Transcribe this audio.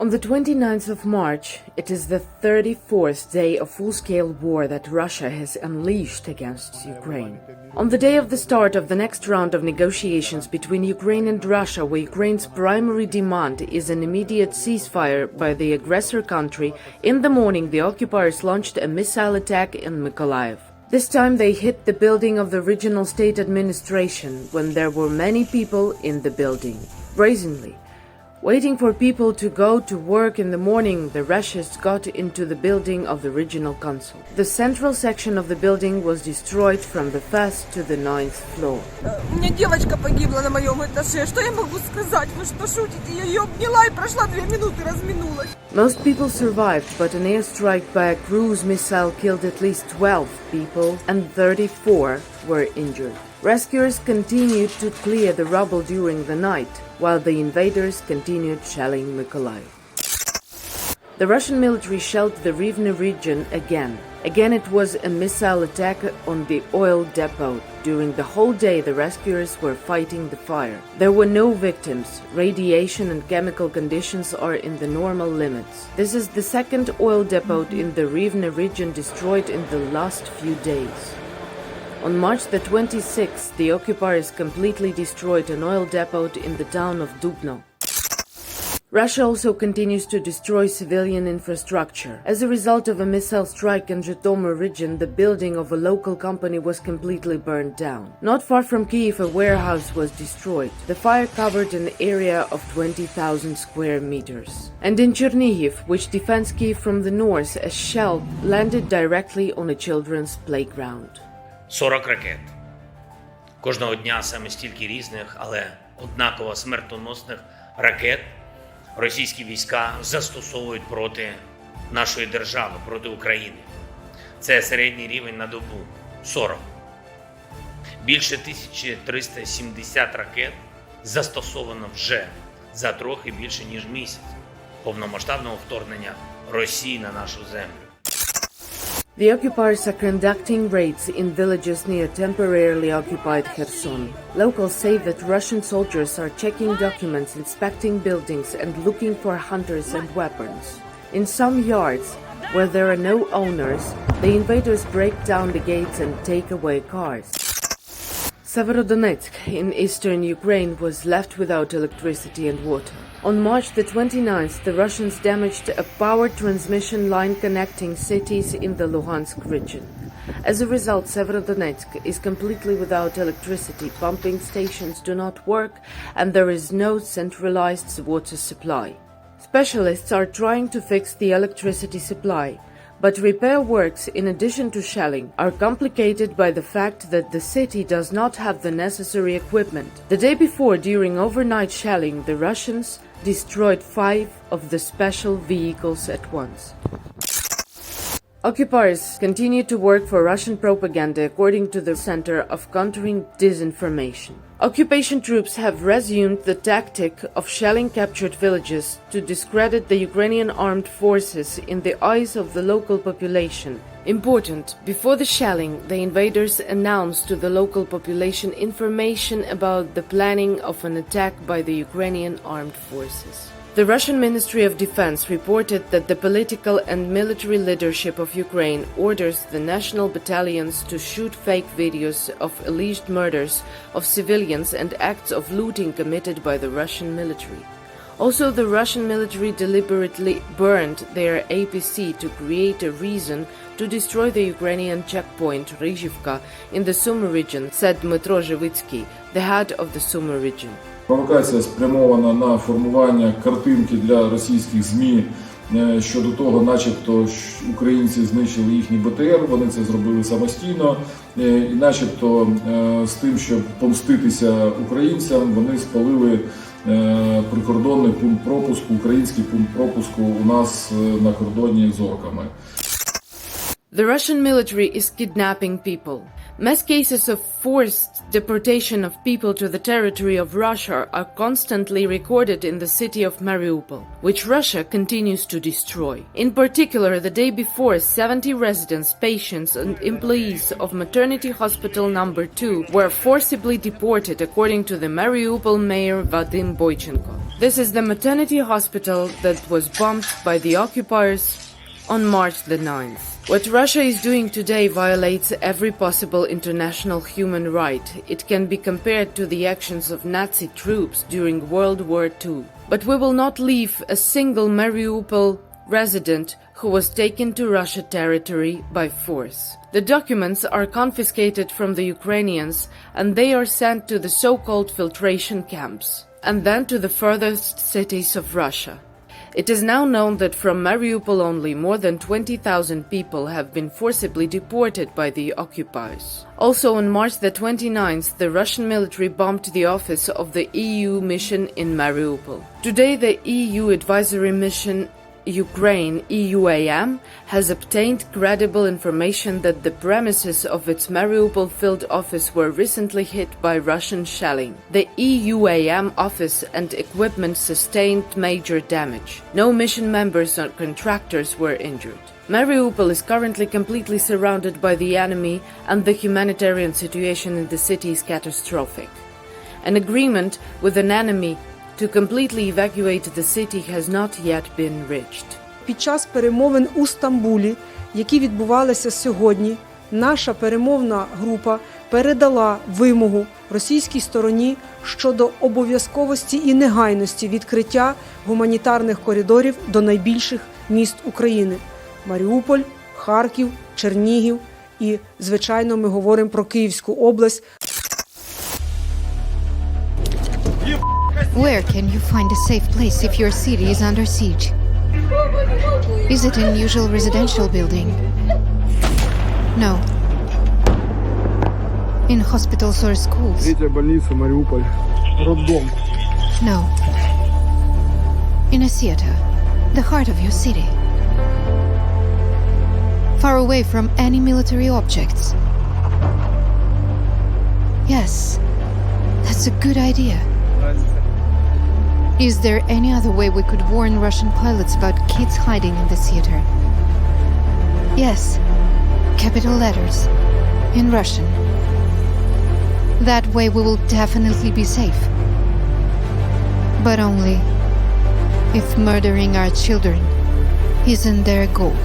On the 29th of March, it is the 34th day of full-scale war that Russia has unleashed against Ukraine. On the day of the start of the next round of negotiations between Ukraine and Russia, where Ukraine's primary demand is an immediate ceasefire by the aggressor country, in the morning the occupiers launched a missile attack in Mykolaiv. This time they hit the building of the regional state administration when there were many people in the building. Brazenly, waiting for people to go to work in the morning, the Russians got into the building of the regional council. The central section of the building was destroyed from the 1st to the 9th floor. У меня девочка погибла на моем этаже. Что я могу сказать? Вы что, шутите? Я ее обняла и прошла 2 минуты, разминулась. Most people survived, but an airstrike by a cruise missile killed at least 12 people and 34 were injured. Rescuers continued to clear the rubble during the night, while the invaders continued shelling Mykolaiv. The Russian military shelled the Rivne region again. Again it was a missile attack on the oil depot. During the whole day the rescuers were fighting the fire. There were no victims. Radiation and chemical conditions are in the normal limits. This is the second oil depot in the Rivne region destroyed in the last few days. On March the 26th, the occupiers completely destroyed an oil depot in the town of Dubno. Russia also continues to destroy civilian infrastructure. As a result of a missile strike in Zhytomyr region, the building of a local company was completely burned down. Not far from Kyiv, a warehouse was destroyed. The fire covered an area of 20,000 square meters. And in Chernihiv, which defends Kyiv from the north, a shell landed directly on a children's playground. 40 ракет. Кожного дня саме стільки різних, але однаково смертоносних ракет російські війська застосовують проти нашої держави, проти України. Це середній рівень на добу – 40. Більше 1370 ракет застосовано вже за трохи більше ніж місяць повномасштабного вторгнення Росії на нашу землю. The occupiers are conducting raids in villages near temporarily occupied Kherson. Locals say that Russian soldiers are checking documents, inspecting buildings, and looking for hunters and weapons. In some yards, where there are no owners, the invaders break down the gates and take away cars. Severodonetsk in eastern Ukraine was left without electricity and water. On March the 29th, the Russians damaged a power transmission line connecting cities in the Luhansk region. As a result, Severodonetsk is completely without electricity, pumping stations do not work, and there is no centralized water supply. Specialists are trying to fix the electricity supply, but repair works, in addition to shelling, are complicated by the fact that the city does not have the necessary equipment. The day before, during overnight shelling, the Russians destroyed 5 of the special vehicles at once. Occupiers continue to work for Russian propaganda according to the Center of Countering Disinformation. Occupation troops have resumed the tactic of shelling captured villages to discredit the Ukrainian armed forces in the eyes of the local population. Important, before the shelling, the invaders announced to the local population information about the planning of an attack by the Ukrainian armed forces. The Russian Ministry of Defense reported that the political and military leadership of Ukraine orders the national battalions to shoot fake videos of alleged murders of civilians and acts of looting committed by the Russian military. Also, the Russian military deliberately burned their APC to create a reason to destroy the Ukrainian checkpoint Rizhivka in the Sumy region, said Dmytro Zhivitsky, the head of the Sumy region. Провокація спрямована на формування картинки для російських ЗМІ щодо того, начебто українці знищили їхні БТР, вони це зробили самостійно, і начебто з тим, щоб помститися українцям, вони спалили прикордонний пункт пропуску, український пункт пропуску у нас на кордоні з орками. The Russian military is kidnapping people. Mass cases of forced deportation of people to the territory of Russia are constantly recorded in the city of Mariupol, which Russia continues to destroy. In particular, the day before, 70 residents, patients, and employees of maternity hospital number 2 were forcibly deported, according to the Mariupol mayor Vadim Boychenko. This is the maternity hospital that was bombed by the occupiers on March the 9th. What Russia is doing today violates every possible international human right. It can be compared to the actions of Nazi troops during World War II. But we will not leave a single Mariupol resident who was taken to Russia territory by force. The documents are confiscated from the Ukrainians and they are sent to the so-called filtration camps, and then to the furthest cities of Russia. It is now known that from Mariupol only more than 20,000 people have been forcibly deported by the occupiers. Also on March the 29th, the Russian military bombed the office of the EU mission in Mariupol. Today the EU advisory mission Ukraine, EUAM, has obtained credible information that the premises of its Mariupol field office were recently hit by Russian shelling. The EUAM office and equipment sustained major damage. No mission members or contractors were injured. Mariupol is currently completely surrounded by the enemy and the humanitarian situation in the city is catastrophic. An agreement with an enemy to completely evacuate the city has not yet been reached. Під час перемовин у Стамбулі, які відбувалися сьогодні, наша перемовна група передала вимогу російській стороні щодо обов'язковості і негайності відкриття гуманітарних коридорів до найбільших міст України – Маріуполь, Харків, Чернігів і, звичайно, ми говоримо про Київську область. Where can you find a safe place if your city is under siege? Is it an usual residential building? No. In hospitals or schools? Третья больница, Мариуполь. Роддом. No. In a theater, the heart of your city. Far away from any military objects. Yes, that's a good idea. Is there any other way we could warn Russian pilots about kids hiding in the theater? Yes, capital letters, in Russian. That way we will definitely be safe. But only if murdering our children isn't their goal.